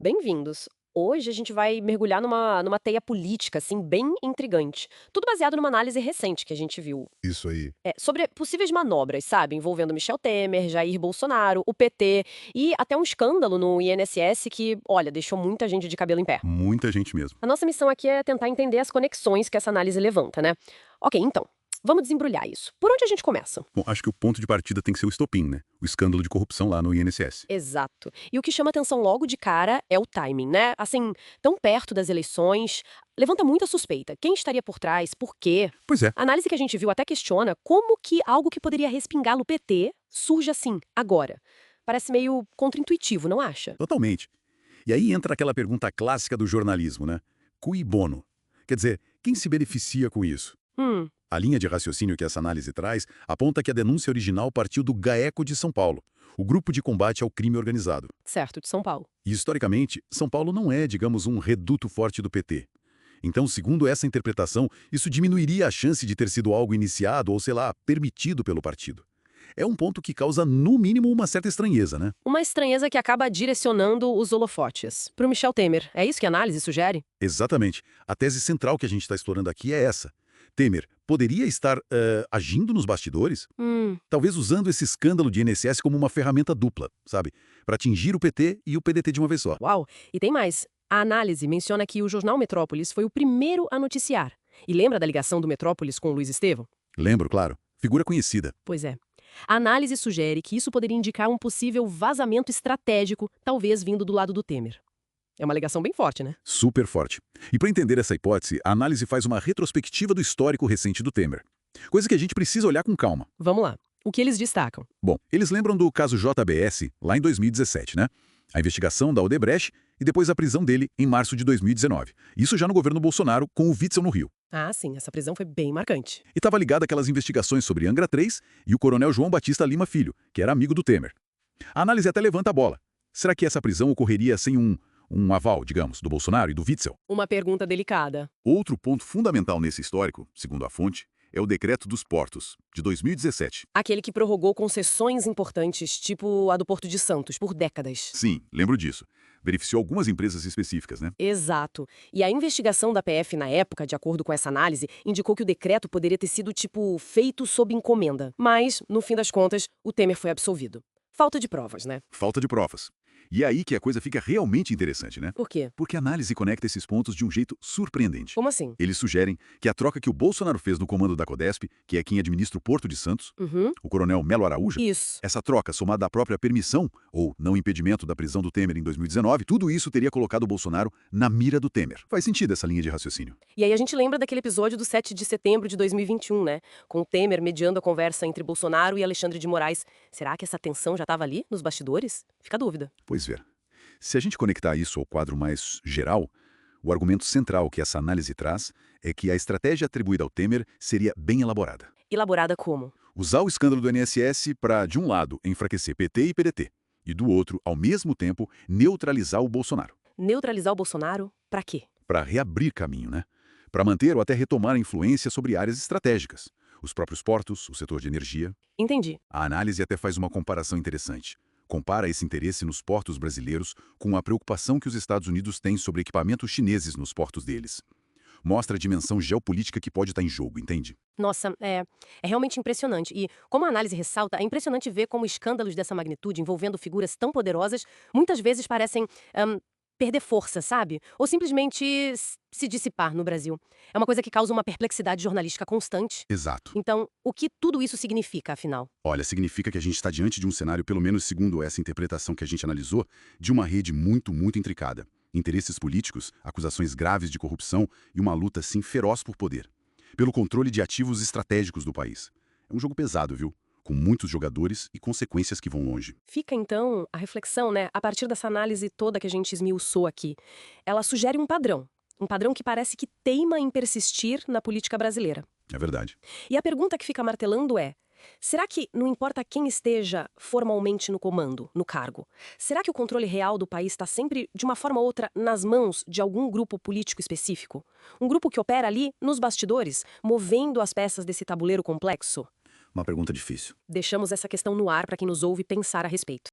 Bem-vindos. Hoje a gente vai mergulhar numa teia política, assim, bem intrigante. Tudo baseado numa análise recente que a gente viu. Isso aí. Sobre possíveis manobras, sabe? Envolvendo Michel Temer, Jair Bolsonaro, o PT e até um escândalo no INSS que, olha, deixou muita gente de cabelo em pé. Muita gente mesmo. A nossa missão aqui é tentar entender as conexões que essa análise levanta, né? Ok, então, vamos desembrulhar isso. Por onde a gente começa? Bom, acho que o ponto de partida tem que ser o estopim, né? O escândalo de corrupção lá no INSS. Exato. E o que chama atenção logo de cara é o timing, né? Assim, tão perto das eleições, levanta muita suspeita. Quem estaria por trás? Por quê? Pois é, A análise que a gente viu até questiona como que algo que poderia respingar no PT surge assim, agora. Parece meio contraintuitivo, não acha? totalmente. E aí entra aquela pergunta clássica do jornalismo, né? Cui bono? Quer dizer, quem se beneficia com isso? Hum, A linha de raciocínio que essa análise traz aponta que a denúncia original partiu do GAECO de São Paulo, o Grupo de Combate ao Crime Organizado. certo, de São Paulo. E, historicamente, São Paulo não é, digamos, um reduto forte do PT. Então, segundo essa interpretação, isso diminuiria a chance de ter sido algo iniciado ou, sei lá, permitido pelo partido. É um ponto que causa, no mínimo, uma certa estranheza, né? Uma estranheza que acaba direcionando os holofotes. Para o Michel Temer. É isso que a análise sugere? Exatamente. A tese central que a gente está explorando aqui é essa. Temer poderia estar agindo nos bastidores, talvez usando esse escândalo de INSS como uma ferramenta dupla, sabe? Para atingir o PT e o PDT de uma vez só. Uau! E tem mais. A análise menciona que o jornal Metrópolis foi o primeiro a noticiar. E lembra da ligação do Metrópolis com o Luiz Estevão? Lembro, claro. Figura conhecida. Pois é. A análise sugere que isso poderia indicar um possível vazamento estratégico, talvez vindo do lado do Temer. É uma alegação bem forte, né? Super forte. E para entender essa hipótese, a análise faz uma retrospectiva do histórico recente do Temer. Coisa que a gente precisa olhar com calma. Vamos lá. O que eles destacam? Bom, eles lembram do caso JBS, lá em 2017, né? A investigação da Odebrecht e depois a prisão dele em março de 2019. Isso já no governo Bolsonaro, com o Witzel no Rio. Ah, sim, essa prisão foi bem marcante. E estava ligado àquelas investigações sobre Angra 3 e o coronel João Batista Lima Filho, que era amigo do Temer. A análise até levanta a bola. Será que essa prisão ocorreria sem um aval, digamos, do Bolsonaro e do Witzel? Uma pergunta delicada. Outro ponto fundamental nesse histórico, segundo a fonte, é o Decreto dos Portos, de 2017. Aquele que prorrogou concessões importantes, tipo a do Porto de Santos, por décadas. Sim, lembro disso. Beneficiou algumas empresas específicas, né? Exato. E a investigação da PF na época, de acordo com essa análise, indicou que o decreto poderia ter sido, tipo, feito sob encomenda. Mas, no fim das contas, o Temer foi absolvido. Falta de provas, né? Falta de provas. E é aí que a coisa fica realmente interessante, né? Por quê? Porque a análise conecta esses pontos de um jeito surpreendente. Como assim? Eles sugerem que a troca que o Bolsonaro fez no comando da Codesp, que é quem administra o Porto de Santos, Uhum. o coronel Melo Araújo, Isso. essa troca, somada à própria permissão, ou não impedimento da prisão do Temer em 2019, tudo isso teria colocado o Bolsonaro na mira do Temer. Faz sentido essa linha de raciocínio. E aí a gente lembra daquele episódio do 7 de setembro de 2021, né? Com o Temer mediando a conversa entre Bolsonaro e Alexandre de Moraes. Será que essa tensão já estava ali, nos bastidores? Fica a dúvida. Pois ver. Se a gente conectar isso ao quadro mais geral, o argumento central que essa análise traz é que a estratégia atribuída ao Temer seria bem elaborada. Elaborada como? Usar o escândalo do INSS para, de um lado, enfraquecer PT e PDT, e do outro, ao mesmo tempo, neutralizar o Bolsonaro. Neutralizar o Bolsonaro? Pra quê? Para reabrir caminho, né? Para manter ou até retomar a influência sobre áreas estratégicas. Os próprios portos, o setor de energia. Entendi. A análise até faz uma comparação interessante. Compara esse interesse nos portos brasileiros com a preocupação que os Estados Unidos têm sobre equipamentos chineses nos portos deles. Mostra a dimensão geopolítica que pode estar em jogo, entende? Nossa, é realmente impressionante. E, como a análise ressalta, é impressionante ver como escândalos dessa magnitude, envolvendo figuras tão poderosas, muitas vezes parecem perder força, sabe? Ou simplesmente se dissipar no Brasil. É uma coisa que causa uma perplexidade jornalística constante. Exato. Então, o que tudo isso significa, afinal? Olha, significa que a gente está diante de um cenário, pelo menos segundo essa interpretação que a gente analisou, de uma rede muito, muito intricada. Interesses políticos, acusações graves de corrupção e uma luta, sim, feroz por poder. Pelo controle de ativos estratégicos do país. É um jogo pesado, viu? Com muitos jogadores e consequências que vão longe. Fica, então, a reflexão, né, a partir dessa análise toda que a gente esmiuçou aqui. Ela sugere um padrão. Um padrão que parece que teima em persistir na política brasileira. É verdade. E a pergunta que fica martelando é: será que não importa quem esteja formalmente no comando, no cargo? Será que o controle real do país está sempre, de uma forma ou outra, nas mãos de algum grupo político específico? Um grupo que opera ali, nos bastidores, movendo as peças desse tabuleiro complexo? Uma pergunta difícil. Deixamos essa questão no ar para quem nos ouve pensar a respeito.